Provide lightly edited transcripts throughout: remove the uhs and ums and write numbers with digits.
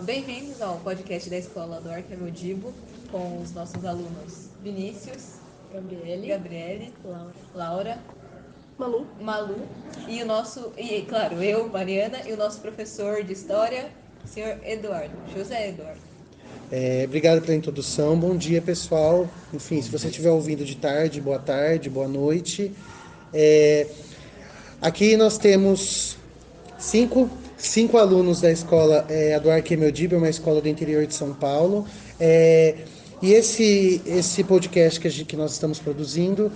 Bem-vindos ao podcast da Escola do Arquimedibo, com os nossos alunos Vinícius, Gabriele, Laura, Malu e claro, eu, Mariana, e o nosso professor de História, senhor Eduardo, José Eduardo. Obrigado pela introdução. Bom dia, pessoal. Enfim, se você estiver ouvindo de tarde, boa noite. Aqui nós temos cinco alunos da escola do Arquimedibo, é uma escola do interior de São Paulo. E esse podcast que nós estamos produzindo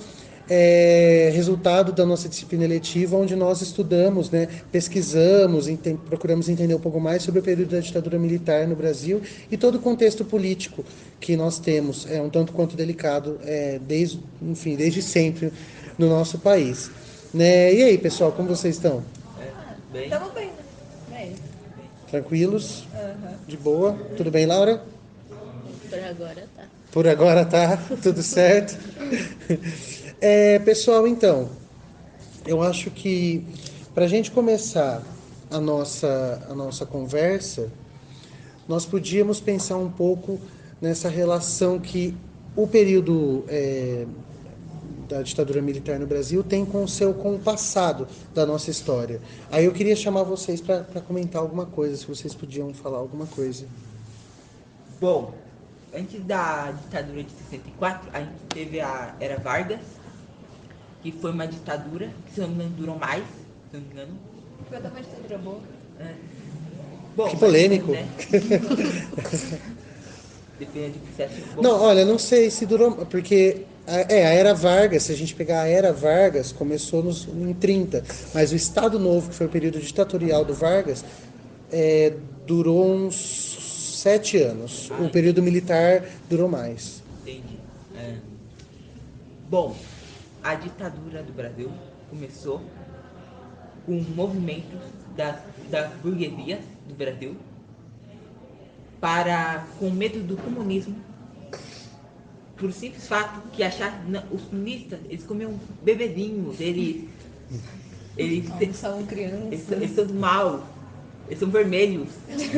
é resultado da nossa disciplina eletiva, onde nós estudamos, né, pesquisamos, procuramos entender um pouco mais sobre o período da ditadura militar no Brasil e todo o contexto político que nós temos, um tanto quanto delicado, desde sempre no nosso país. Né? E aí, pessoal, como vocês estão? Bem. Estamos bem, né? Bem. Tranquilos? Uhum. De boa? Tudo bem, Laura? Por agora tá. Por agora tá, tudo certo. Pessoal, então, eu acho que para a gente começar a nossa conversa, nós podíamos pensar um pouco nessa relação que o período da ditadura militar no Brasil tem com o passado da nossa história. Aí eu queria chamar vocês para comentar alguma coisa, se vocês podiam falar alguma coisa. Bom, antes da ditadura de 64, a gente teve a Era Vargas, que foi uma ditadura que, se não me engano, durou mais, se não me engano. Foi até uma ditadura boa. Bom, que polêmico. Né? Depende do processo. Não, olha, não sei se durou, porque a Era Vargas, se a gente pegar a Era Vargas, começou em 30, mas o Estado Novo, que foi o período ditatorial do Vargas, durou uns 7 anos. O período militar durou mais. Entendi. Bom, a ditadura do Brasil começou com movimentos das burguesias do Brasil com medo do comunismo, por simples fato que os comunistas, eles comiam bebezinhos, eles são crianças. Eles são do mal, eles são vermelhos. Eles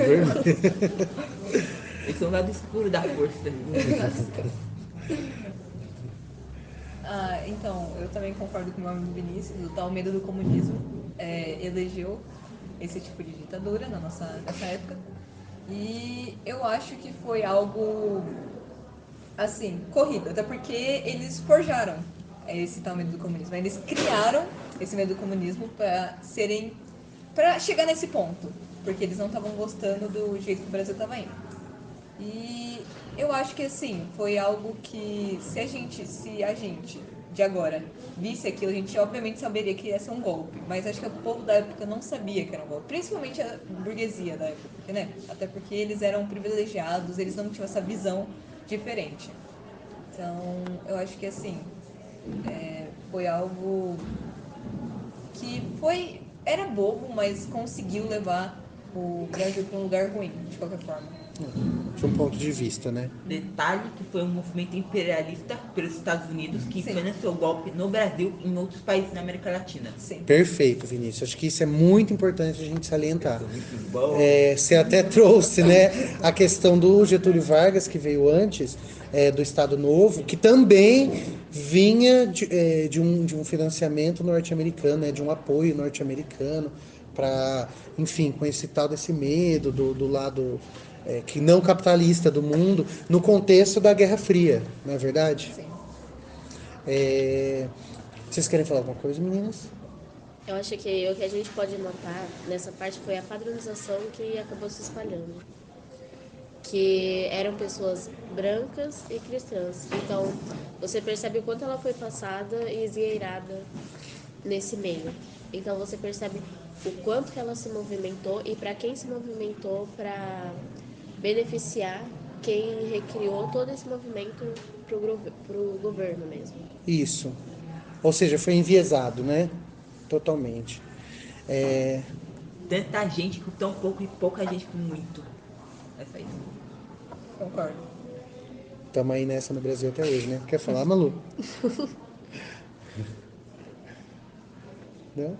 são o lado escuro da força. Então, eu também concordo com o meu amigo Vinícius. O tal medo do comunismo elegeu esse tipo de ditadura nessa época. E eu acho que foi algo, assim, corrido. Até porque eles forjaram esse tal medo do comunismo. Eles criaram esse medo do comunismo para chegar nesse ponto. Porque eles não estavam gostando do jeito que o Brasil estava indo. E eu acho que, assim, foi algo que se a gente de agora visse aquilo, a gente obviamente saberia que ia ser um golpe, mas acho que o povo da época não sabia que era um golpe, principalmente a burguesia da época, né? Até porque eles eram privilegiados, eles não tinham essa visão diferente. Então, eu acho que, assim, foi algo que era bobo, mas conseguiu levar o Brasil para um lugar ruim, de qualquer forma. De um ponto de vista, né? Detalhe que foi um movimento imperialista pelos Estados Unidos que financiou o golpe no Brasil e em outros países na América Latina. Sim. Perfeito, Vinícius. Acho que isso é muito importante a gente salientar. Muito bom. Você até trouxe, né, a questão do Getúlio Vargas, que veio antes, do Estado Novo, que também vinha de um financiamento norte-americano, né, de um apoio norte-americano, para, enfim, com esse tal desse medo do lado que não capitalista do mundo, no contexto da Guerra Fria, não é verdade? Sim. Vocês querem falar alguma coisa, meninas? Eu acho que o que a gente pode notar nessa parte foi a padronização que acabou se espalhando. Que eram pessoas brancas e cristãs. Então, você percebe o quanto ela foi passada e esgueirada nesse meio. Então, você percebe o quanto que ela se movimentou e para quem se movimentou para beneficiar quem recriou todo esse movimento pro governo mesmo. Isso. Ou seja, foi enviesado, né? Totalmente. Tanta gente com tão pouco e pouca gente com muito. É só isso. Concordo. Estamos aí nessa no Brasil até hoje, né? Quer falar, Malu? Não?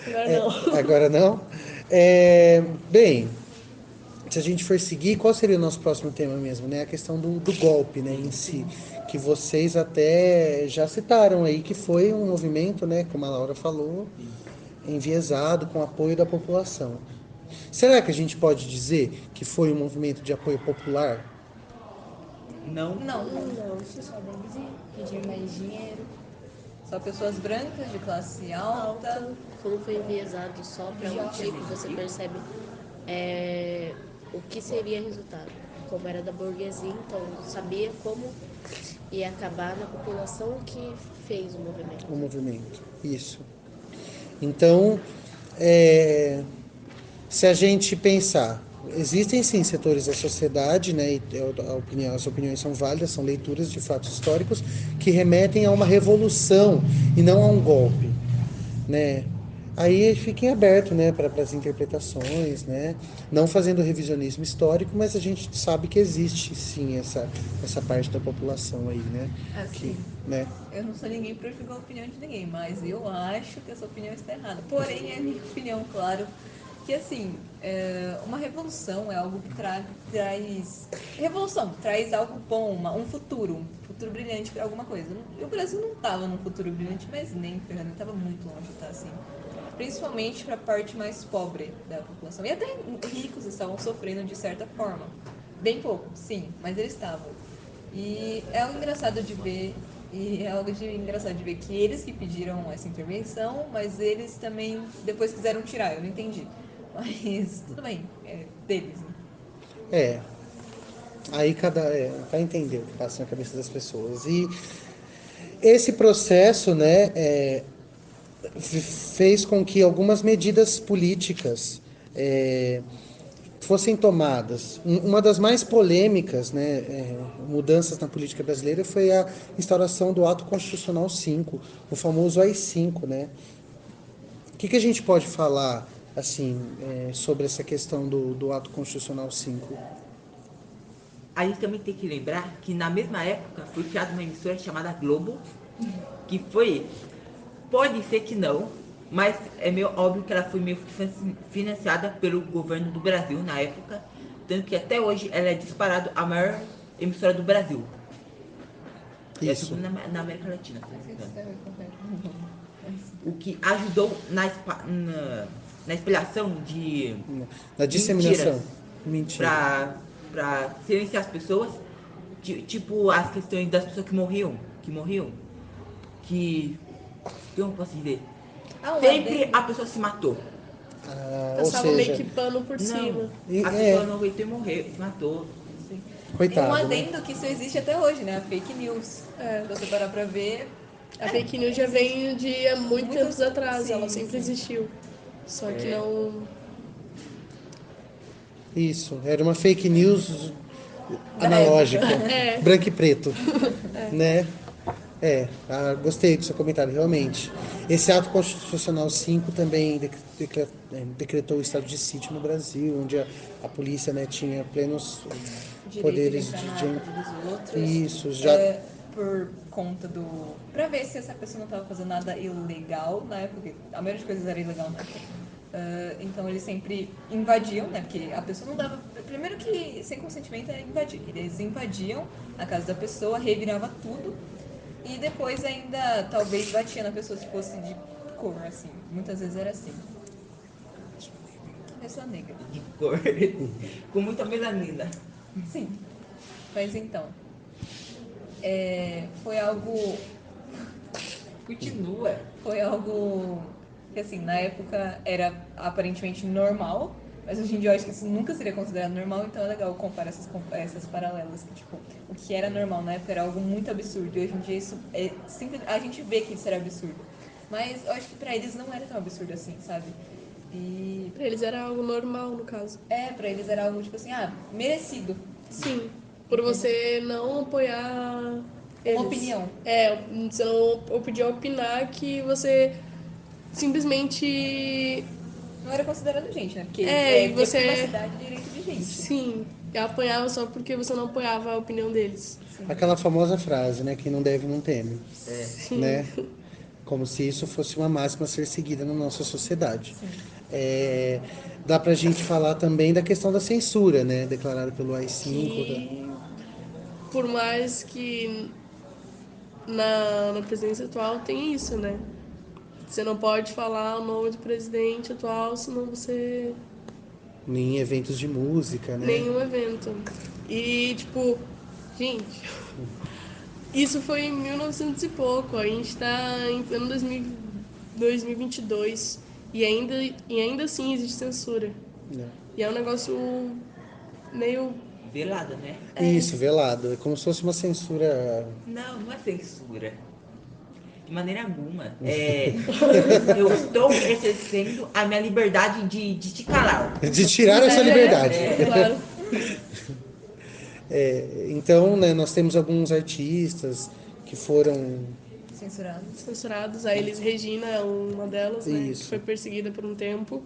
Agora não. Agora não? Bem, se a gente for seguir, qual seria o nosso próximo tema mesmo, né? A questão do golpe, né, em si, que vocês até já citaram aí, que foi um movimento, né, como a Laura falou, enviesado com apoio da população. Será que a gente pode dizer que foi um movimento de apoio popular? Não. Não, Não. Só benzir, pedir mais dinheiro. só pessoas brancas de classe alta. Alta, como foi enviesado só para um tipo, você percebe o que seria resultado. Como era da burguesia, então sabia como ia acabar na população que fez o movimento. O movimento, isso. Então, se a gente pensar, existem sim setores da sociedade, né, e as opiniões são válidas, são leituras de fatos históricos que remetem a uma revolução e não a um golpe, né? Aí fiquem abertos, né, para as interpretações, né? Não fazendo revisionismo histórico, mas a gente sabe que existe sim essa parte da população aí, né? Assim, Né? eu não sou ninguém para julgar a opinião de ninguém, mas eu acho que essa opinião está errada. Porém, é minha opinião, claro, que assim, uma revolução é algo que traz. Revolução traz algo bom, um futuro brilhante para alguma coisa. E o Brasil não estava num futuro brilhante, mas nem ferrando, estava muito longe, tá assim. Principalmente para a parte mais pobre da população. E até ricos estavam sofrendo de certa forma. Bem pouco, sim, mas eles estavam. E é algo engraçado de ver. E é algo engraçado de ver que eles que pediram essa intervenção, mas eles também depois quiseram tirar, eu não entendi. Mas tudo bem, é deles, né? É, aí vai entender o que passa na cabeça das pessoas. E esse processo, né, fez com que algumas medidas políticas fossem tomadas. Uma das mais polêmicas, né, mudanças na política brasileira foi a instauração do Ato Constitucional 5, o famoso AI-5, né? O que a gente pode falar assim sobre essa questão do Ato Constitucional 5? A gente também tem que lembrar que na mesma época foi criada uma emissora chamada Globo, que foi, pode ser que não, mas é meio óbvio que ela foi meio financiada pelo governo do Brasil na época, tanto que até hoje ela é disparado a maior emissora do Brasil. E é Isso. tudo na América Latina, se não me engano. O que ajudou na espalhação de Na disseminação. Mentira. Pra silenciar as pessoas, tipo as questões das pessoas que morriam, que como eu posso dizer? Sempre a pessoa se matou. Ou Passava meio seja, que pano por cima. A pessoa não aguentou e morreu, se matou. Sim. coitado, E um né? adendo que isso existe até hoje, né? A fake news. Se você parar pra ver. A fake news já vem de há muito tempos atrás, sim, ela sempre sim. existiu. Só que não. Isso, era uma fake news Da analógica, É. branco e preto, né? Gostei do seu comentário, realmente. Esse ato constitucional 5 também decretou o estado de sítio no Brasil, onde a polícia, né, tinha plenos Direito poderes de entrar na vida dos outros. Isso, já Por conta do. Pra ver se essa pessoa não tava fazendo nada ilegal na época, porque a maioria das coisas era ilegal na época. Então eles sempre invadiam, né? Porque a pessoa não dava. Primeiro que sem consentimento é invadir. Eles invadiam a casa da pessoa, revirava tudo. E depois ainda talvez batia na pessoa se fosse de cor, assim. Muitas vezes era assim. Pessoa negra. De cor, com muita melanina. Sim. Mas então. Foi algo. Continua. Foi algo que, assim, na época era aparentemente normal, mas hoje em dia eu acho que isso nunca seria considerado normal, então é legal comparar essas paralelas, que, tipo, o que era normal na época era algo muito absurdo, e hoje em dia isso é simples, a gente vê que isso era absurdo, mas eu acho que pra eles não era tão absurdo assim, sabe? E Pra eles era algo normal, no caso. pra eles era algo, tipo assim, merecido. Sim. Por você não apoiar eles. Uma opinião. Você não podia opinar que você simplesmente. Não era considerado gente, né? Porque E você. privacidade e direito de gente. Sim. Apanhava só porque você não apoiava a opinião deles. aquela famosa frase, né, quem não deve não teme, Sim. né? Como se isso fosse uma máxima a ser seguida na nossa sociedade. Dá pra gente falar também da questão da censura, né? Declarada pelo AI-5. Que, por mais que na presidência atual tem isso, né? Você não pode falar o nome do presidente atual, senão você... Em eventos de música, né? Nenhum evento. E, tipo, gente, isso foi em 1900 e pouco. A gente tá em pleno 2022 e ainda assim existe censura. E é um negócio meio... Velada, né? Isso, velado. É como se fosse uma censura. Não é censura. De maneira alguma. Eu estou exercendo a minha liberdade de te calar. De tirar essa liberdade. Claro. Então, né, nós temos alguns artistas que foram. Censurados. Censurados. A Elis Regina é uma delas, né? Isso. Que foi perseguida por um tempo.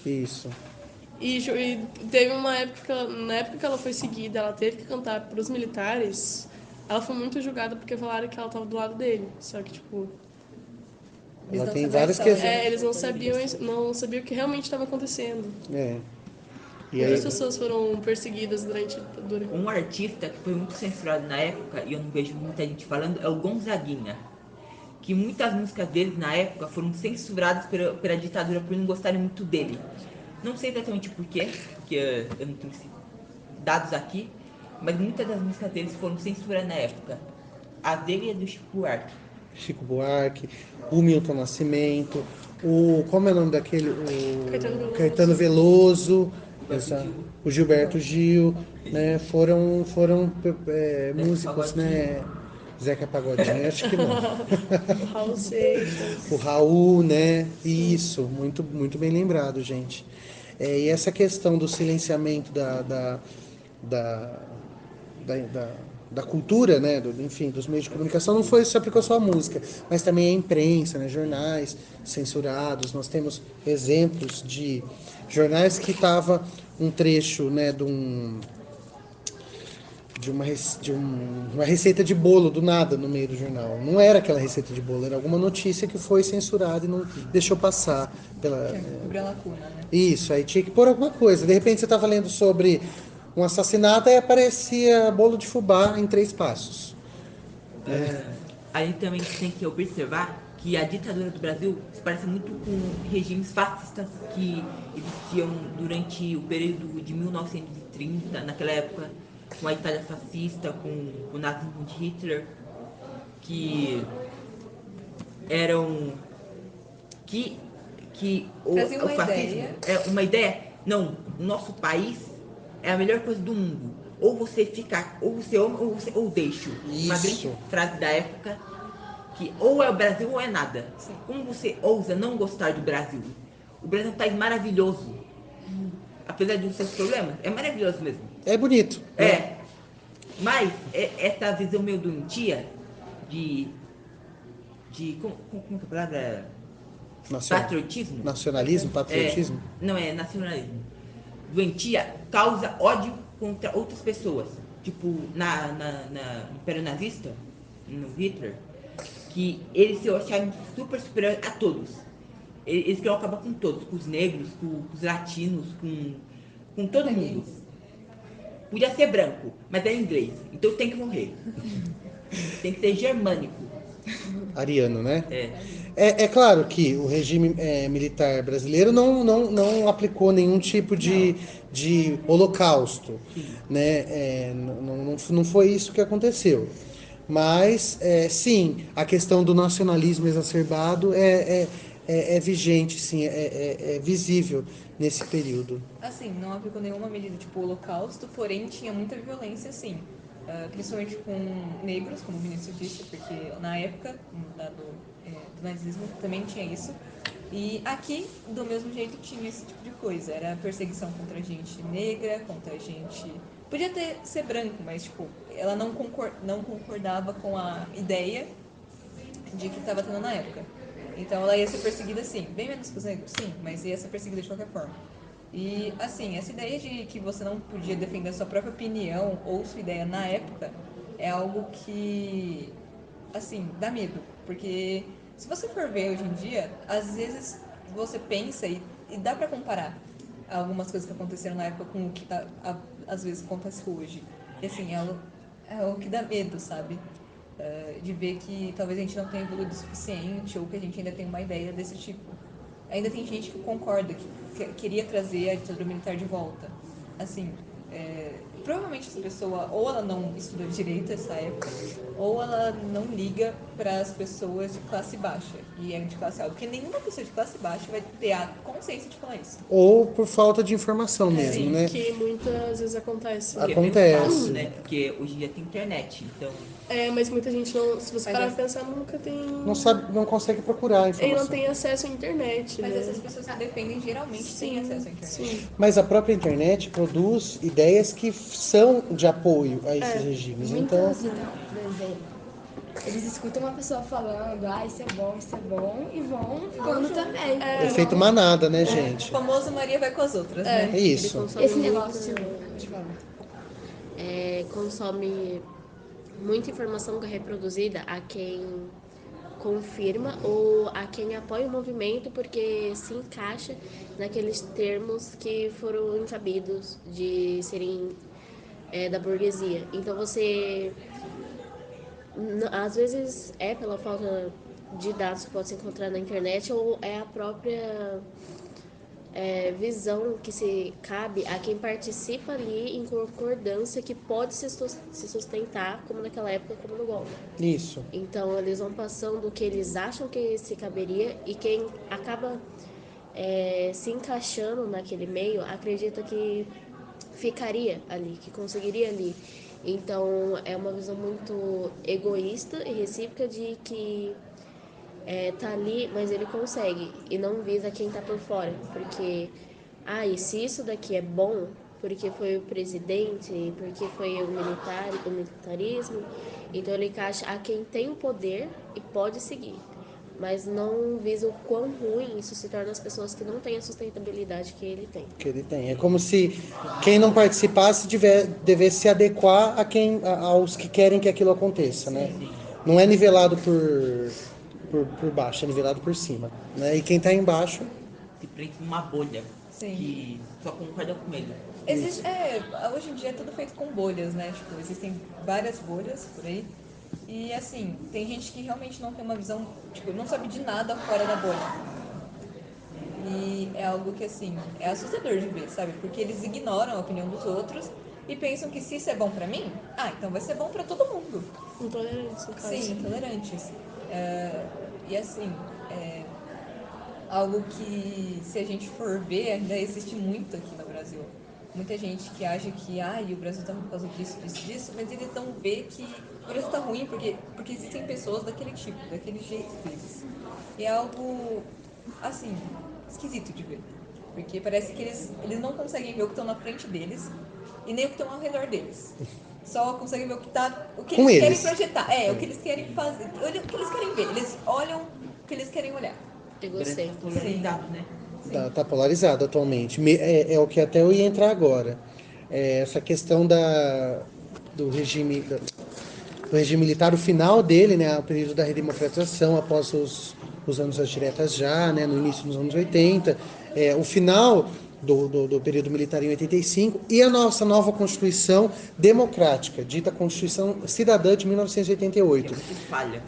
Isso. E teve uma época, na época que ela foi seguida, ela teve que cantar para os militares. Ela foi muito julgada porque falaram que ela estava do lado dele. Só que, tipo, Ela não tem sabiam várias se ela questões. era eles não sabiam o que realmente estava acontecendo. E Muitas aí, pessoas foram perseguidas durante a ditadura. Um artista que foi muito censurado na época, e eu não vejo muita gente falando, é o Gonzaguinha. Que muitas músicas dele na época foram censuradas pela ditadura por não gostarem muito dele. Não sei exatamente porquê, porque eu não trouxe dados aqui, mas muitas das músicas deles foram censuradas na época. A dele é do Chico Buarque. Chico Buarque, o Milton Nascimento, como é o nome daquele? O Caetano Veloso, o Gilberto Gil, né? Foram músicos, né? Zeca Pagodinho, acho que não. Raul Seixas. O Raul, né? Isso, muito, muito bem lembrado, gente. E essa questão do silenciamento da, da, da cultura, né, enfim, dos meios de comunicação, não foi se aplicou só à música, mas também à imprensa, né, jornais censurados. Nós temos exemplos de jornais que tava um trecho, né, uma receita de bolo do nada no meio do jornal. Não era aquela receita de bolo, era alguma notícia que foi censurada e não deixou passar pela. Cobrir a lacuna, né? Isso, aí tinha que pôr alguma coisa. De repente você estava lendo sobre um assassinato e aparecia bolo de fubá em 3 passos. A gente também tem que observar que a ditadura do Brasil se parece muito com regimes fascistas que existiam durante o período de 1930, naquela época, com a Itália fascista, com o nazismo de Hitler, que eram Trazia o uma fascismo ideia. é uma ideia. Não, o nosso país é a melhor coisa do mundo. Ou você fica, ou você ama, ou deixa. Uma Isso. grande frase da época que ou é o Brasil ou é nada. Sim. Como você ousa não gostar do Brasil? O Brasil é um país maravilhoso. Apesar de seus problemas, é maravilhoso mesmo. É bonito. É. Mas essa visão meio doentia de como que é a palavra? Patriotismo? Nacionalismo, patriotismo. Não é nacionalismo. Doentia causa ódio contra outras pessoas. Tipo, no Império Nazista, no Hitler, que eles se achavam super superiores a todos. Eles queriam acabar com todos, com os negros, com os latinos, com todo mundo. Podia ser branco, mas é inglês, então tem que morrer. Tem que ser germânico. Ariano, né? É. É claro que o regime militar brasileiro não aplicou nenhum tipo de holocausto, né? Não foi isso que aconteceu. Mas, sim, a questão do nacionalismo exacerbado é vigente, sim, é visível nesse período. Assim, não aplicou nenhuma medida tipo holocausto, porém tinha muita violência, sim. Principalmente com negros, como o Vinícius disse, porque na época do nazismo também tinha isso. E aqui, do mesmo jeito, tinha esse tipo de coisa. Era perseguição contra gente negra, contra gente... Podia ser branco, mas tipo, ela não concordava com a ideia de que estava tendo na época. Então ela ia ser perseguida sim, bem menos que os negros, sim, mas ia ser perseguida de qualquer forma. E assim, essa ideia de que você não podia defender a sua própria opinião ou sua ideia na época é algo que, assim, dá medo. Porque se você for ver hoje em dia, às vezes você pensa e E dá pra comparar algumas coisas que aconteceram na época com o que às vezes acontece hoje. E assim, é o que dá medo, sabe? De ver que talvez a gente não tenha evoluído o suficiente ou que a gente ainda tem uma ideia desse tipo. Ainda tem gente que concorda, que queria trazer a ditadura militar de volta. Assim, provavelmente essa pessoa ou ela não estudou direito essa época, ou ela não liga para as pessoas de classe baixa e é de classe alta. Porque nenhuma pessoa de classe baixa vai ter a consciência de falar isso. Ou por falta de informação mesmo, né? Que muitas vezes acontece. Que é Acontece. meio fácil, né? Porque hoje em dia tem internet, então... Mas muita gente não, se você Mas parar pra pensar, nunca tem. Não sabe, não consegue procurar a Ele não informação. tem acesso à internet, Mas né? essas pessoas que defendem geralmente têm acesso à internet. Sim. Mas a própria internet produz ideias que são de apoio a esses regimes. Então, Muitos, então, por exemplo, eles escutam uma pessoa falando, isso é bom, e vão falando também. efeito manada, né, O gente? famoso Maria vai com as outras, É né? isso. consome Esse muito- negócio de falar. consome muita informação que é reproduzida a quem confirma ou a quem apoia o movimento porque se encaixa naqueles termos que foram incabidos de serem da burguesia. Então você às vezes é pela falta de dados que pode se encontrar na internet ou é a própria visão que se cabe a quem participa ali em concordância que pode se sustentar como naquela época, como no golpe. Isso. Então eles vão passando o que eles acham que se caberia e quem acaba se encaixando naquele meio acredita que ficaria ali, que conseguiria ali. Então é uma visão muito egoísta e recíproca de que tá ali, mas ele consegue e não visa quem tá por fora, porque e se isso daqui é bom, porque foi o presidente, porque foi o militarismo, então ele encaixa a quem tem o poder e pode seguir, mas não visa o quão ruim isso se torna as pessoas que não têm a sustentabilidade que ele tem. Que ele tem. É como se quem não participasse devesse se adequar aos que querem que aquilo aconteça, né? Não é nivelado por baixo, é nivelado por cima, né? E quem está embaixo Se prende numa bolha Sim. que só concorda com ele. Hoje em dia é tudo feito com bolhas, né? Tipo, existem várias bolhas por aí. E assim, tem gente que realmente não tem uma visão, tipo, não sabe de nada fora da bolha. E é algo que, assim, é assustador de ver, sabe? Porque eles ignoram a opinião dos outros e pensam que se isso é bom pra mim, então vai ser bom pra todo mundo. Intolerantes, no caso. Sim, intolerantes. E assim, algo que, se a gente for ver, ainda existe muito aqui no Brasil. Muita gente que acha que o Brasil tá ruim por causa disso, disso, disso, mas eles não vê que o Brasil tá ruim porque existem pessoas daquele tipo, daquele jeito deles. E é algo, assim, esquisito de ver. Porque parece que eles não conseguem ver o que estão na frente deles e nem o que estão ao redor deles. Só conseguem ver o que Com eles eles. querem projetar. O que eles querem fazer, o que eles querem ver. Eles olham o que eles querem olhar. O Brasil tá Egocêntrico. polarizado, né? tá polarizado atualmente. É o que até eu ia entrar agora. Essa questão do regime militar, o final dele, né, o período da redemocratização após os anos das diretas já, né, no início dos anos 80, o final do período militar em 85 e a nossa nova Constituição Democrática, dita Constituição Cidadã de 1988. Que é muito falha.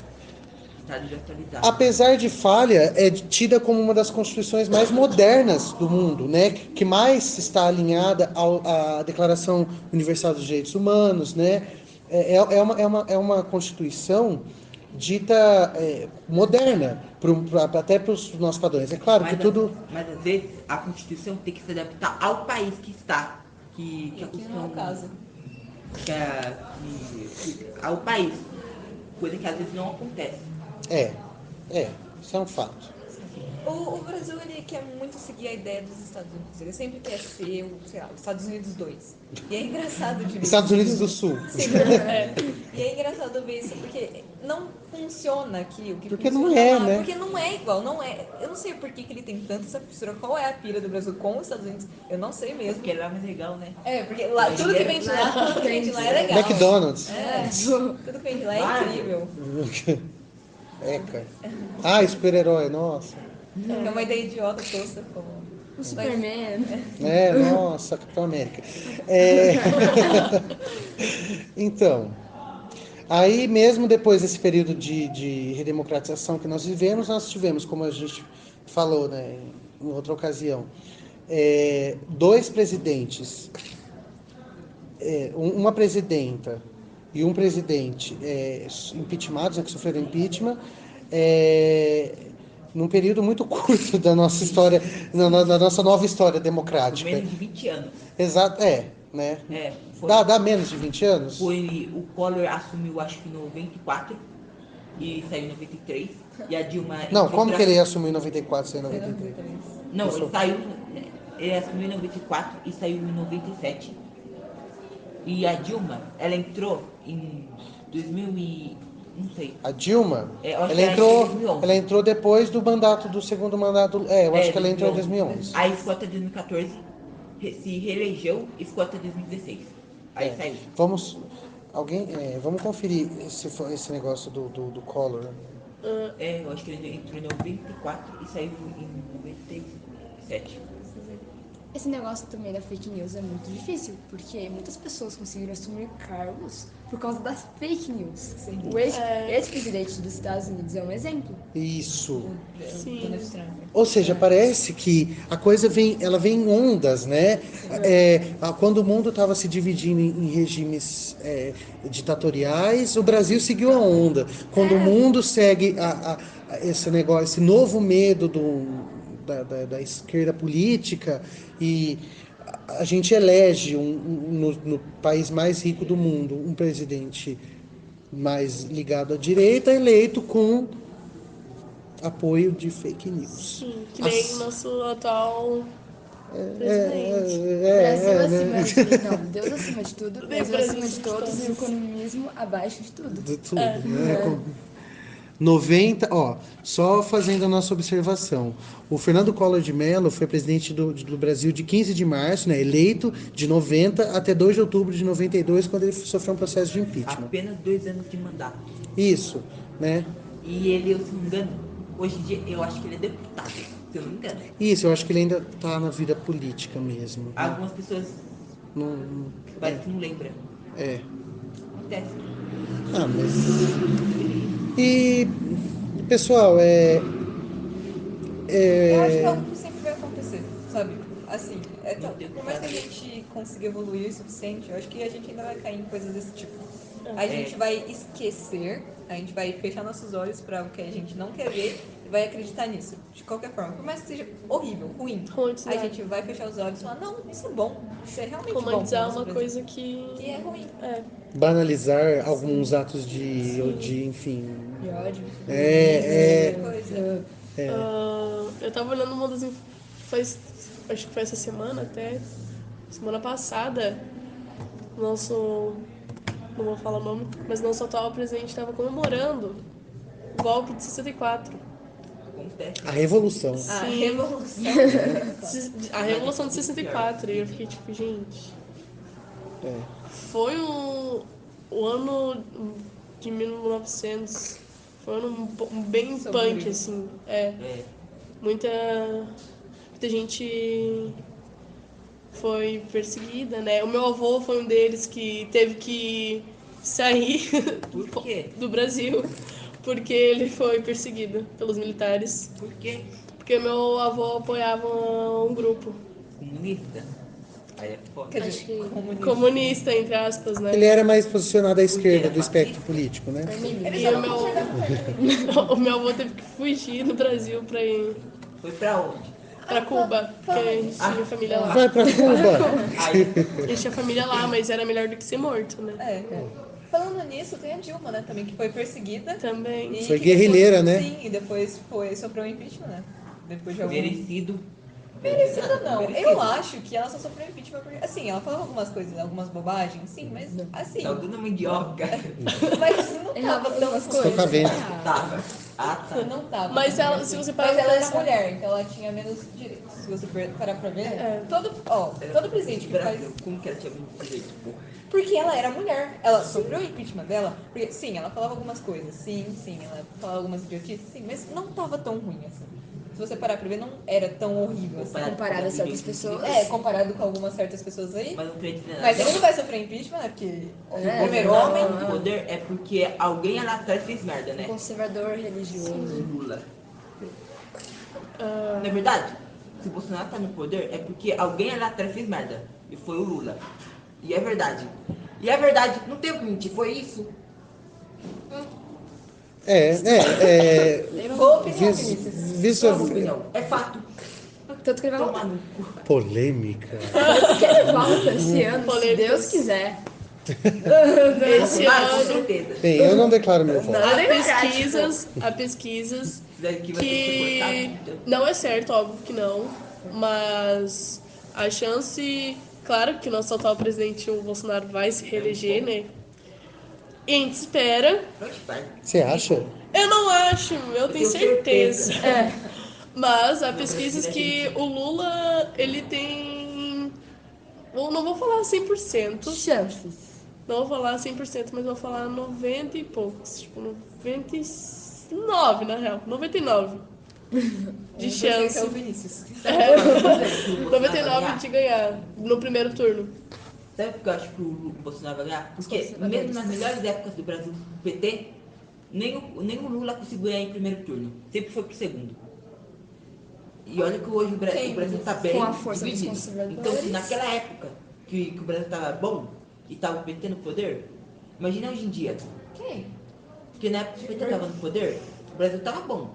Tá desatualizado. Apesar de falha, é tida como uma das constituições mais modernas do mundo, né? Que mais está alinhada à Declaração Universal dos Direitos Humanos, né? É uma constituição dita moderna, até para os nossos padrões. É claro que tudo... Mas às vezes a Constituição tem que se adaptar ao país que está. Que a Que Constituição... não é o caso. Ao país. Coisa que às vezes não acontece. Isso é um fato. O Brasil, ele quer muito seguir a ideia dos Estados Unidos. Ele sempre quer ser, sei lá, os Estados Unidos 2. E é engraçado de ver Estados isso. Unidos do Sul. Sim, E é engraçado ver isso, porque não funciona aqui o que Porque funciona não é, lá. né? Porque não é igual, não é. Eu não sei por que ele tem tanta essa fissura. Qual é a pira do Brasil com os Estados Unidos? Eu não sei mesmo. Porque lá é mais legal, né? Porque lá, tudo que vem de lá, é legal. McDonald's. Tudo que vem de lá é incrível. Cara. Super-herói, nossa. É uma ideia idiota, tosca, como O Superman. Nossa, Capitão América. É, Então, aí mesmo depois desse período de redemocratização que nós vivemos, nós tivemos, como a gente falou, né, em outra ocasião, dois presidentes, uma presidenta e um presidente impeachmentados, né, que sofreram impeachment, é, num período muito curto da nossa história, da nossa nova história Por democrática. menos de 20 anos. Exato, né? Foi, Dá menos de 20 anos? foi o Collor assumiu acho que em 94 e saiu em 93. E a Dilma Não, entrou como pra- que ele assumiu em 94 sem 93? Não, Isso. ele assumiu em 94 e saiu em 97. E a Dilma, ela entrou em 2000 e... não sei. A Dilma, Eu acho ela que ela entrou, entrou em 2011. ela entrou depois do segundo mandato. Eu acho que ela entrou em 2011. Aí escota 2014 se reelegeu e escota 2016. Aí saiu. Vamos conferir esse negócio do Collor. Eu acho que ele entrou em 94 e saiu em 97. Esse negócio também da fake news é muito difícil, porque muitas pessoas conseguiram assumir cargos por causa das fake news. O ex-presidente dos Estados Unidos é um exemplo. Isso. Sim. Donald Trump. Ou seja, parece que a coisa vem em ondas, né? Quando o mundo estava se dividindo em regimes ditatoriais, o Brasil seguiu a onda. Quando o mundo segue esse negócio, esse novo medo da esquerda política, e a gente elege no país mais rico do mundo um presidente mais ligado à direita, eleito com apoio de fake news. Sim, que nem o nosso atual presidente. Brasil né? acima de... Não, Deus acima de tudo, Brasil Brasil acima de acima de todos todos. e o comunismo abaixo de tudo. De tudo, né? 90, só fazendo a nossa observação. O Fernando Collor de Mello foi presidente do Brasil de 15 de março, né, eleito de 90 até 2 de outubro de 92, quando ele sofreu um processo de impeachment. Apenas 2 anos de mandato. Isso, né? E ele, se não me engano, hoje em dia eu acho que ele é deputado, se eu não me engano. Isso, eu acho que ele ainda tá na vida política mesmo. Né? Algumas pessoas parece que não lembram. Acontece. Mas... E, pessoal, Eu acho que é algo que sempre vai acontecer, sabe? Assim, por mais que a gente consiga evoluir o suficiente, eu acho que a gente ainda vai cair em coisas desse tipo. A gente vai esquecer, a gente vai fechar nossos olhos para o que a gente não quer ver e vai acreditar nisso, de qualquer forma. Por mais que seja horrível, ruim, a gente vai fechar os olhos e falar, não, isso é bom, isso é realmente bom. Romantizar uma coisa que é ruim. banalizar alguns atos enfim... De ódio. Eu tava olhando uma das... acho que foi essa semana até, semana passada, nosso... não vou falar o nome, mas nosso atual presidente estava comemorando o golpe de 64. A Revolução. A revolução. A Revolução de 64. E eu fiquei tipo, gente... Foi o ano de 1900. Foi um ano bem punk, assim. Muita gente foi perseguida, né? O meu avô foi um deles que teve que sair do Brasil porque ele foi perseguido pelos militares. Por quê? Porque meu avô apoiava um grupo Comunista. Aí é foda. Quer dizer, comunista, entre aspas, né? Ele era mais posicionado à esquerda do espectro político, né? E o meu avô teve que fugir do Brasil pra ir Foi pra onde? pra Cuba, porque a gente tinha família lá. Vai pra Cuba! A gente tinha família lá, mas era melhor do que ser morto, né? Falando nisso, tem a Dilma, né, também, que foi perseguida. Também. E Foi que guerrilheira, depois, né? Sim, e depois sofreu um impeachment, né? Depois de algum... Merecido. Merecida não. Merecido. Eu acho que ela só sofreu impeachment porque, assim, ela falava algumas coisas, algumas bobagens, sim, mas assim... Tá dando mandioca. Mas não tava tão Estou com a venda. Tava. Ah, tá. Não tava. Mas ela, se você parar Mas ela pra era pensar- mulher, então ela tinha menos direitos. Se você parar pra ver, todo presidente que faz... Brasil, como que ela tinha muito direito, porra? Porque ela era mulher. Ela sofreu o impeachment dela. Porque, sim, ela falava algumas coisas. Sim, ela falava algumas idiotices. Sim, mas não tava tão ruim assim. se você parar pra ver, não era tão horrível assim. Comparado a certas pessoas. Comparado com algumas certas pessoas aí. Mas não queria dizer nada. Mas ele não vai sofrer impeachment, né? Porque Se o primeiro Bolsonaro homem. tá no poder é porque alguém lá atrás fez merda, né? Conservador religioso. O Lula. Não é verdade? Se o Bolsonaro tá no poder é porque alguém lá atrás fez merda. E foi o Lula. E é verdade. E é verdade, não tem o que mentir, foi isso. Boa opinião, vis- Vinícius. visto Não é opinião, é fato. Tanto que ele vai Tomar voltar. no cu. polêmica. Tanto que ele volta esse ano, se Polêmicas. Deus quiser. Esse Bolsonaro, com ano, certeza. Bem, eu não declaro meu voto. há pesquisas Isso daqui vai ter que ser que cortado. não é certo, óbvio que não, mas a chance, claro que nosso atual presidente, o Bolsonaro, vai se reeleger, né? E a gente espera. Você acha? Eu não acho, eu tenho certeza. É. Mas há pesquisas que o Lula, ele tem. Eu não vou falar 100%. Chances. Não vou falar 100%, mas vou falar 90 e poucos. Tipo, 99, na real. 99 de Esse é chance. o Vinícius. 99 de ganhar no primeiro turno. Sabe por que eu acho que o Bolsonaro vai ganhar? Porque mesmo nas melhores épocas do Brasil, do PT, nem o Lula conseguiu ganhar em primeiro turno. Sempre foi pro segundo. E olha que hoje o Brasil tá bem Com a força dos dividido. conservadores. Então, se naquela época que o Brasil tava bom e tava o PT no poder, imagina hoje em dia. Quem? Porque na época que o PT tava no poder, o Brasil tava bom.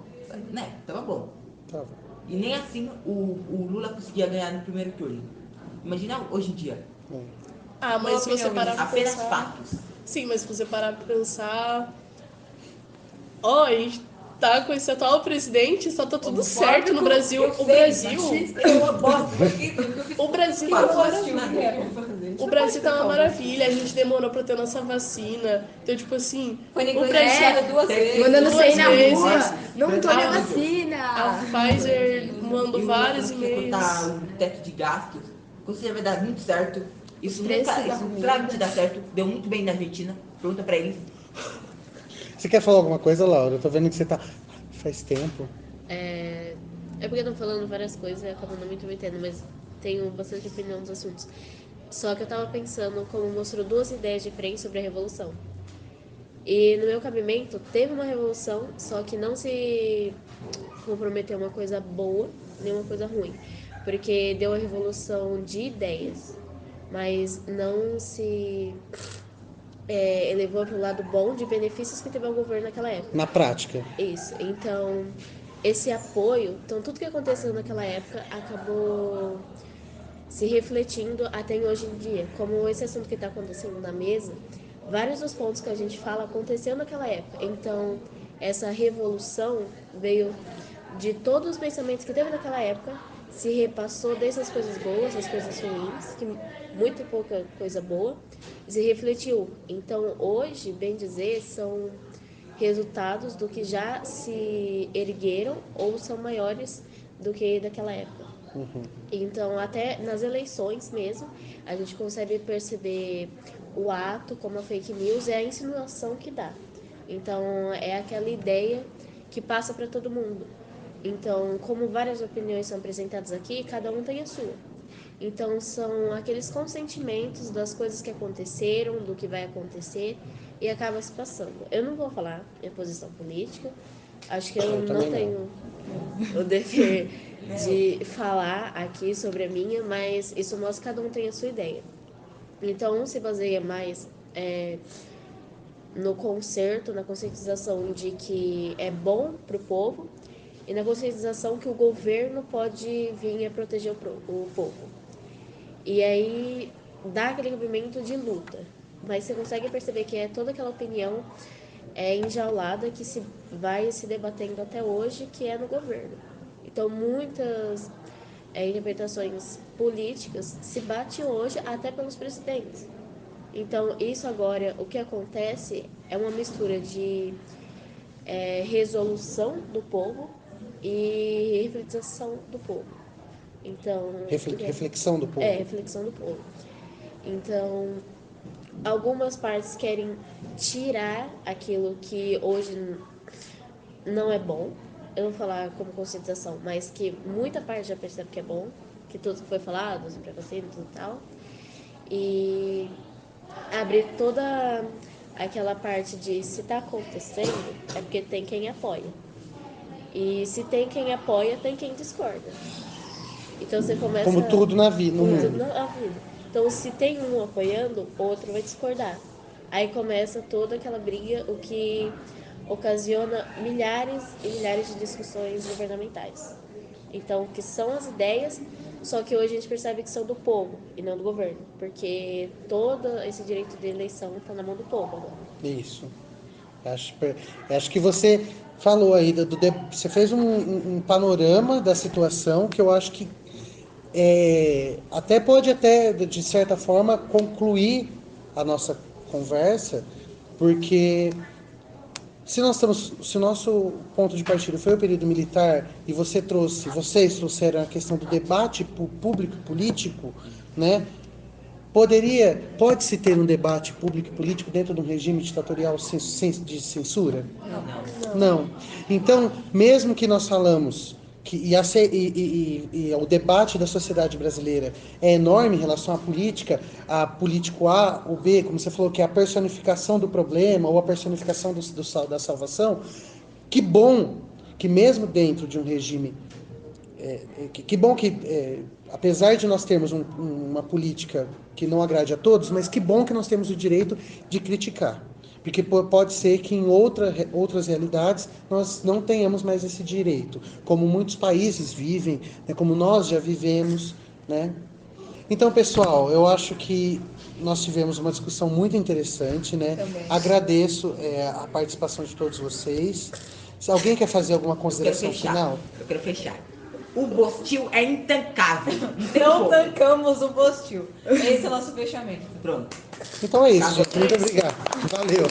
Né? Tava bom. Tá. E nem assim o Lula conseguia ganhar no primeiro turno. Imagina hoje em dia. Ah, mas se você parar pra Apenas pensar... fatos. Sim, mas se você parar pra pensar... Ó, a gente tá com esse atual presidente, só tá tudo certo no Brasil. O Brasil... É uma bosta. O Brasil tá uma maravilha. O Brasil tá uma maravilha, a gente demorou pra ter nossa vacina. Então, tipo assim, Foi o negociado Brasil... duas vezes. Mandando Duas sair na vezes. rua. Não tome a A vacina. Pfizer mandou E o vários Lula quer cortar e-mails. o teto de gastos. Com certeza vai dar muito certo. Isso preços nunca, da isso comida. claramente dá certo. Deu muito bem na Argentina. Pergunta pra eles. Você quer falar alguma coisa, Laura? Eu tô vendo que você tá. Faz tempo. É porque eu tô falando várias coisas e acabo não me intrometendo, mas tenho bastante opinião dos assuntos. Só que eu tava pensando como mostrou duas ideias diferentes sobre a revolução. E no meu cabimento teve uma revolução, só que não se comprometeu uma coisa boa nem uma coisa ruim. Porque deu a revolução de ideias, mas não se elevou para o lado bom de benefícios que teve ao governo naquela época. Na prática. Isso. Então, esse apoio, então tudo que aconteceu naquela época acabou se refletindo até em hoje em dia. Como esse assunto que está acontecendo na mesa, vários dos pontos que a gente fala aconteceu naquela época. Então, essa revolução veio de todos os pensamentos que teve naquela época, se repassou desde as coisas boas, as coisas ruins, que muito pouca coisa boa, e se refletiu. Então, hoje, bem dizer, são resultados do que já se ergueram ou são maiores do que daquela época. Então, até nas eleições mesmo, a gente consegue perceber o ato como a fake news é a insinuação que dá. Então, é aquela ideia que passa para todo mundo. Então, como várias opiniões são apresentadas aqui, cada um tem a sua. Então, são aqueles consentimentos das coisas que aconteceram, do que vai acontecer, e acaba se passando. Eu não vou falar minha posição política, acho que eu não tenho o dever de falar aqui sobre a minha, mas isso mostra que cada um tem a sua ideia. Então, um se baseia mais no conserto, na conscientização de que é bom para o povo e na conscientização que o governo pode vir a proteger o povo. E aí dá aquele movimento de luta, mas você consegue perceber que é toda aquela opinião enjaulada que se vai se debatendo até hoje, que é no governo. Então, muitas interpretações políticas se bate hoje até pelos presidentes. Então, isso agora, o que acontece é uma mistura de resolução do povo e reflexão do povo. Então, Reflexão do povo. reflexão do povo. Então, algumas partes querem tirar aquilo que hoje não é bom, eu não vou falar como conscientização, mas que muita parte já percebe que é bom, que tudo que foi falado, sobre preconceito e tudo e tal. E abrir toda aquela parte de se tá acontecendo, é porque tem quem apoia. E se tem quem apoia, tem quem discorda. Então você começa... Como tudo na vida, no Como mundo. tudo na vida. Então se tem um apoiando, outro vai discordar. Aí começa toda aquela briga, o que ocasiona milhares e milhares de discussões governamentais. Então, que são as ideias, só que hoje a gente percebe que são do povo e não do governo. Porque todo esse direito de eleição está na mão do povo agora. Isso. Acho que você falou aí, você fez um panorama da situação que eu acho que até pode, de certa forma, concluir a nossa conversa, porque se o nosso ponto de partida foi o período militar e vocês trouxeram a questão do debate público e político, né? Pode-se ter um debate público e político dentro de um regime ditatorial de censura? Não. Então, mesmo que nós falamos que o debate da sociedade brasileira é enorme em relação à política, a político A ou B, como você falou, que é a personificação do problema ou a personificação da salvação, que bom que mesmo dentro de um regime que bom que, apesar de nós termos uma política que não agrade a todos, mas que bom que nós temos o direito de criticar. Porque pode ser que em outras realidades nós não tenhamos mais esse direito, como muitos países vivem, né, como nós já vivemos, né? Então, pessoal, eu acho que nós tivemos uma discussão muito interessante, né? Também. Agradeço a participação de todos vocês. Se alguém quer fazer alguma consideração final? Eu quero fechar. O Bostil é intancável. Não tancamos o Bostil. Esse é o nosso fechamento. Pronto. Então é isso, gente. Muito obrigado. Valeu.